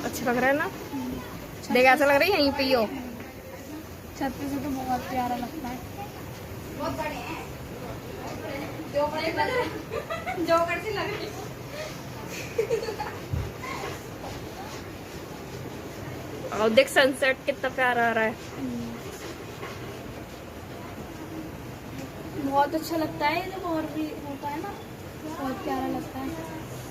अच्छा लग रहा है ना? देख ऐसा लग रहा है यहीं पे ही हो। छत पे से तो बहुत प्यारा लगता है। बहुत बड़े हैं, जो बड़े लग रहे हैं, जो बड़े लग रहे हैं। और देख सनसेट कितना प्यारा आ रहा है। बहुत अच्छा लगता है जब और भी होता है ना, बहुत प्यारा लगता है।